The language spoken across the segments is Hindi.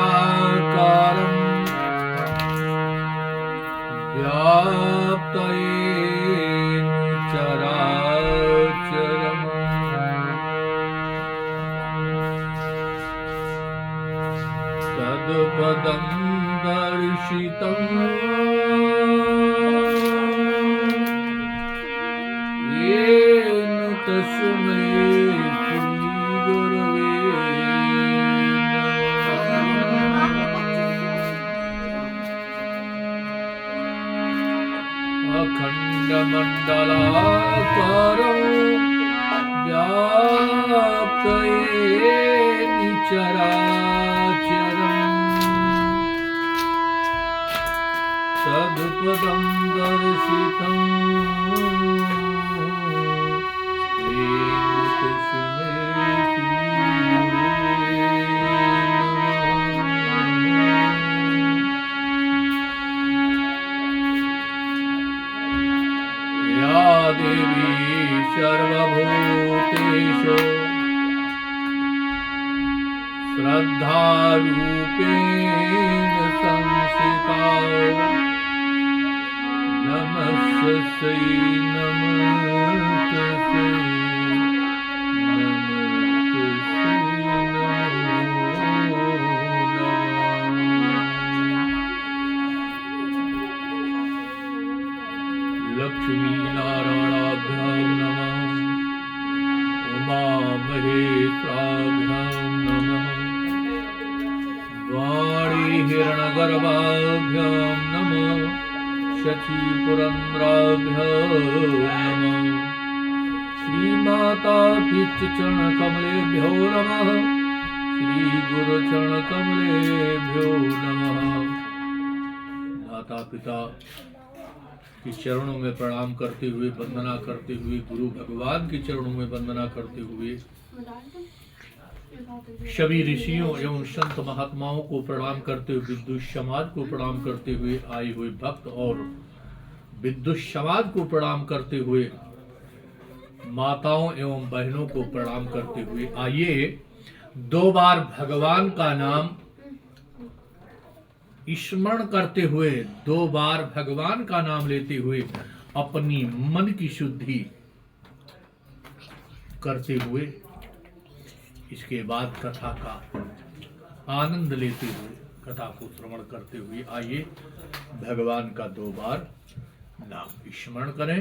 अखण्डमण्डलाकारं व्याप्तयेन चराचरम् तत्पदं दर्शितं येन तस्मै अखण्डमण्डलाकारं व्याप्तयेन चराचरम् तत्पदं दर्शितं येन तस्मै देवी सर्वभूतेषु श्रद्धारूपेण संस्थिता नमस्तस्यै नमस्तस्यै लक्ष्मी नारायणाभ्यां नमः उमामहेश्वराभ्यां नमः वाणी हिरण्यगर्भाभ्यां नमः शचीपुरन्द्राभ्यां नमः श्रीमाता चरणकमलेभ्यो नमः श्रीगुरुचरणकमलेभ्यो नमः। माता पिता के चरणों में प्रणाम करते हुए वंदना करते हुए, गुरु भगवान के चरणों में वंदना करते हुए, सभी ऋषियों एवं संत महात्माओं को प्रणाम करते हुए, विद्युत समाज को प्रणाम करते हुए, आए हुए भक्त और विद्युत समाज को प्रणाम करते हुए, माताओं एवं बहनों को प्रणाम करते हुए, आइए 2 बार भगवान का नाम स्मरण करते हुए, 2 बार भगवान का नाम लेते हुए अपनी मन की शुद्धि करते हुए, इसके बाद कथा का आनंद लेते हुए, कथा को श्रवण करते हुए, आइए भगवान का 2 बार नाम स्मरण करें।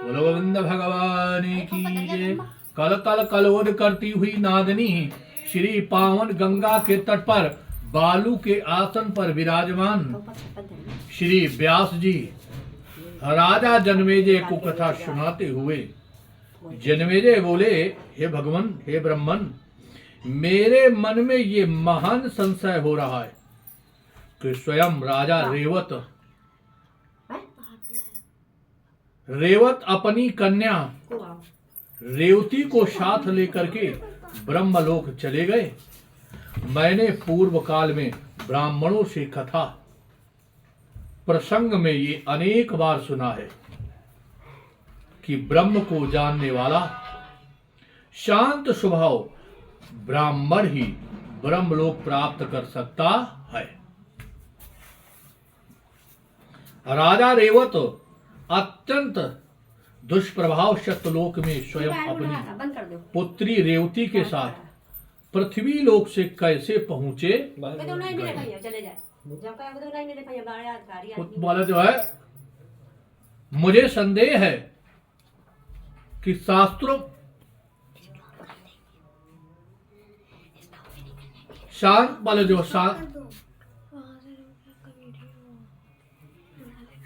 बोलो गोविंद भगवान की जय। कल कल कलोद करती हुई नादनी श्री पावन गंगा के तट पर बालू के आसन पर विराजमान श्री व्यास जी राजा जनमेजय को कथा सुनाते हुए जनमेजय बोले, हे भगवान, हे ब्रह्मन, मेरे मन में ये महान संशय हो रहा है कि स्वयं राजा रेवत अपनी कन्या रेवती को साथ लेकर के ब्रह्मलोक चले गए। मैंने पूर्व काल में ब्राह्मणों से कथा प्रसंग में ये अनेक बार सुना है कि ब्रह्म को जानने वाला शांत स्वभाव ब्राह्मण ही ब्रह्मलोक प्राप्त कर सकता है। राजा रेवत अत्यंत दुष्प्रभाव सत्यलोक में स्वयं अपनी पुत्री रेवती के साथ पृथ्वी लोक से कैसे पहुंचे, वाला जो है मुझे संदेह है कि शास्त्रों शांत वाले जो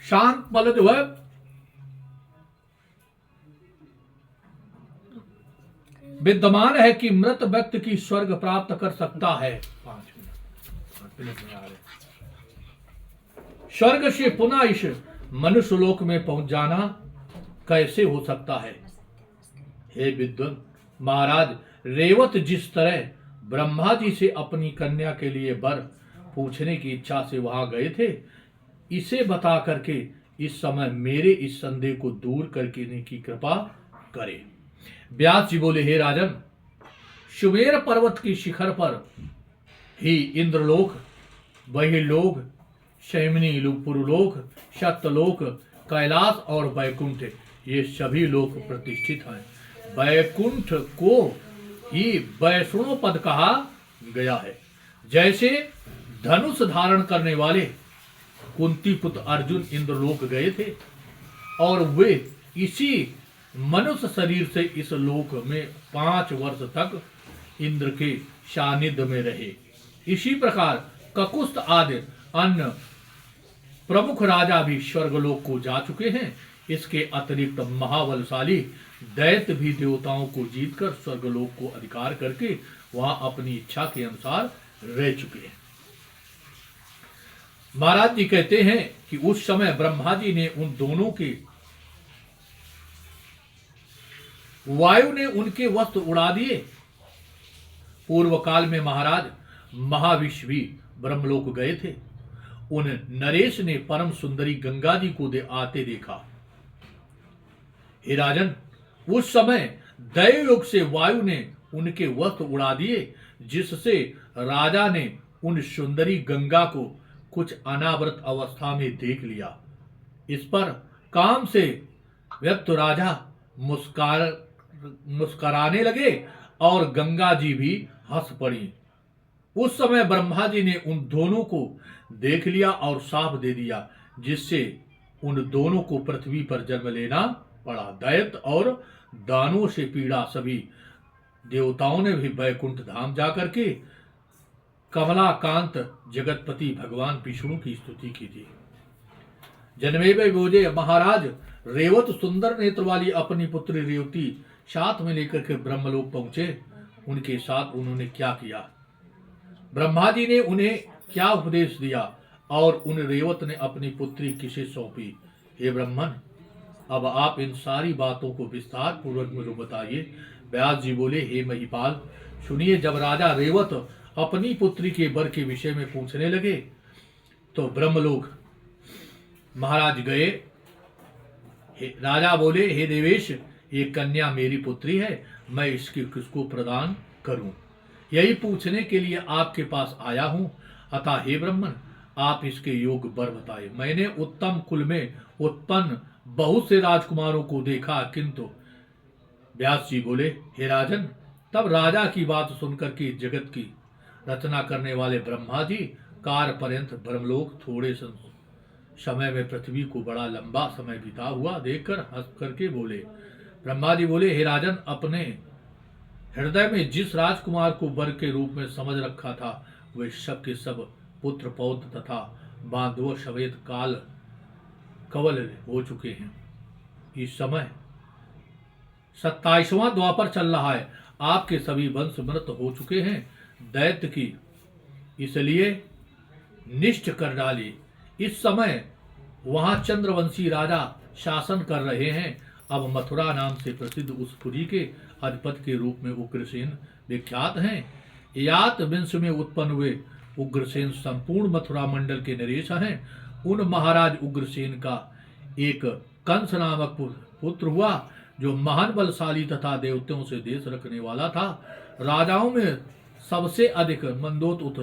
शांत वाले जो है विद्यमान है कि मृत व्यक्ति की स्वर्ग प्राप्त कर सकता है। 5 मिनट में आ रहे। स्वर्ग से पुनः इस मनुष्य लोक में पहुंच जाना कैसे हो सकता है। हे विद्वान महाराज, रेवत जिस तरह ब्रह्मा जी से अपनी कन्या के लिए वर पूछने की इच्छा से वहां गए थे, इसे बता करके इस समय मेरे इस संदेह को दूर करके की कृपा करें। व्यास जी बोले, हे राजन, सुमेर पर्वत की शिखर पर ही इंद्रलोक, वही लोक, शैमिनी पुरलोक, सत्यलोक, कैलाश और वैकुंठ, ये सभी लोक प्रतिष्ठित हैं। वैकुंठ को ही वैष्णो पद कहा गया है। जैसे धनुष धारण करने वाले कुंती पुत्र अर्जुन इंद्रलोक गए थे और वे इसी मनुष्य शरीर से इस लोक में 5 वर्ष तक इंद्र के सानिध्य में रहे, इसी प्रकार ककुस्थ आदि अन्य प्रमुख राजा भी स्वर्गलोक को जा चुके हैं। इसके अतिरिक्त महाबलशाली दैत्य भी देवताओं को जीतकर स्वर्गलोक को अधिकार करके वहां अपनी इच्छा के अनुसार रह चुके हैं। महाराज जी कहते हैं कि उस समय ब्रह्मा जी ने उन दोनों के वायु ने उनके वस्त्र उड़ा दिए। पूर्व काल में महाराज महाविष भी ब्रह्मलोक गए थे। उन नरेश ने परम सुंदरी गंगा जी को आते देखा। हे राजन, उस समय दैवयोग से वायु ने उनके वस्त्र उड़ा दिए, जिससे राजा ने उन सुंदरी गंगा को कुछ अनावृत अवस्था में देख लिया। इस पर काम से व्यक्त राजा मुस्कुराने लगे और गंगा जी भी हंस पड़ी। उस समय ब्रह्मा जी ने उन दोनों को देख लिया और साफ दे दिया, जिससे उन दोनों को पृथ्वी पर जन्म लेना पड़ा। दैत्य और दानों से पीड़ा सभी देवताओं ने भी वैकुंठ धाम जाकर के कमलाकांत जगतपति भगवान विष्णु की स्तुति की थी। जन्मेजय बोले, महाराज रेवत सुंदर नेत्र वाली अपनी पुत्री रेवती साथ में लेकर के ब्रह्मलोक पहुंचे। उनके साथ उन्होंने क्या किया, ब्रह्मा जी ने उन्हें क्या उपदेश दिया और उन रेवत ने अपनी पुत्री किसे सौंपी। हे ब्राह्मण, अब आप इन सारी बातों को विस्तार पूर्वक मुझे बताइए। व्यास जी बोले, हे महिपाल, सुनिए। जब राजा रेवत अपनी पुत्री के वर के विषय में पूछने लगे तो ब्रह्मलोक महाराज गए। राजा बोले, हे देवेश, ये कन्या मेरी पुत्री है, मैं इसकी किसको प्रदान करूं, यही पूछने के लिए आपके पास आया हूं। अतः हे ब्राह्मण, आप इसके योग वर बताए। मैंने उत्तम कुल में उत्पन्न बहुत से राजकुमारों को देखा, किंतु व्यास जी बोले, हे राजन, तब राजा की बात सुनकर के जगत की रचना करने वाले ब्रह्मा जी कार पर्यंत ब्रह्मलोक थोड़े समय में पृथ्वी को बड़ा लंबा समय बीता हुआ देखकर हंस करके बोले। ब्रह्मा जी बोले, हे राजन, अपने हृदय में जिस राजकुमार को वर के रूप में समझ रखा था, वे सब के सब पुत्र पौत्र तथा बांधव समेत काल कवल हो चुके हैं। इस समय 27वां द्वापर चल रहा है। आपके सभी वंश मृत हो चुके हैं। दैत्य की इसलिए निष्ठ कर डाली। इस समय वहां चंद्रवंशी राजा शासन कर रहे हैं। अब मथुरा नाम से प्रसिद्ध उस पुरी के अधिपति के रूप में उग्रसेन विख्यात हैं। यात वंश में उत्पन्न हुए उग्रसेन संपूर्ण मथुरा मंडल के नरेश हैं। उन महाराज उग्रसेन का एक कंस नामक पुत्र हुआ, जो महान बलशाली तथा देवताओं से देश रखने वाला था। राजाओं में सबसे अधिक मंदोत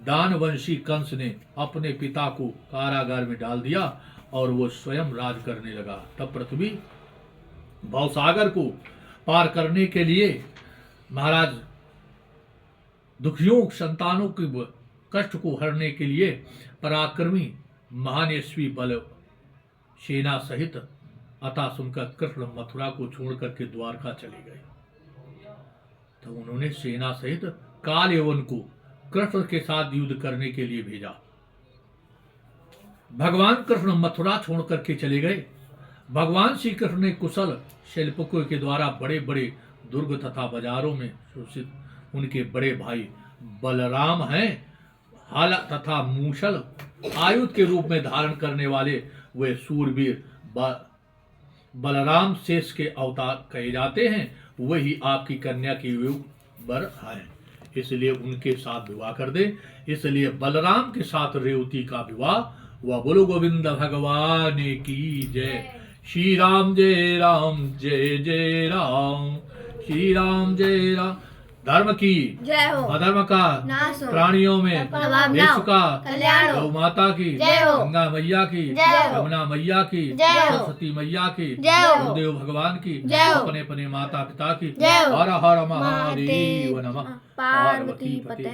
दानवंशी कंस ने अपने पिता को कारागार में डाल दिया और वो स्वयं राज करने लगा। तब पृथ्वी भवसागर को पार करने के लिए महाराज दुखियों संतानों के कष्ट को हरने के लिए पराक्रमी महानेश्वी बल सेना सहित अतः सुनकर कृष्ण मथुरा को छोड़ करके द्वारका चले गए। तो उन्होंने सेना सहित काल यवन को कृष्ण के साथ युद्ध करने के लिए भेजा। भगवान कृष्ण मथुरा छोड़ करके चले गए। भगवान श्री कृष्ण ने कुशल शिल्पकों के द्वारा बड़े बड़े दुर्ग तथा बाजारों में सुरक्षित उनके बड़े भाई बलराम हैं, हाला तथा मूसल आयुध के रूप में धारण करने वाले वे सूरवीर बलराम शेष के अवतार कहे जाते हैं। वही आपकी कन्या की योग वर है, इसलिए उनके साथ विवाह कर दे। इसलिए बलराम के साथ रेवती का विवाह हुआ। बोलो गोविंद भगवान की जय। श्री राम जय राम, जय जय राम, श्री राम जय राम। धर्म की जय हो। अधर्म का नाश हो। प्राणियों में प्रभाव देश ना हो। का कल्याण हो। गौ माता की जय हो। गंगा मैया की जय हो। यमुना मैया की जय हो। सरस्वती मैया की जय हो। गुरुदेव भगवान की जय हो। अपने अपने माता पिता की जय हो। हर हर महादेव नमः पार्वती पते।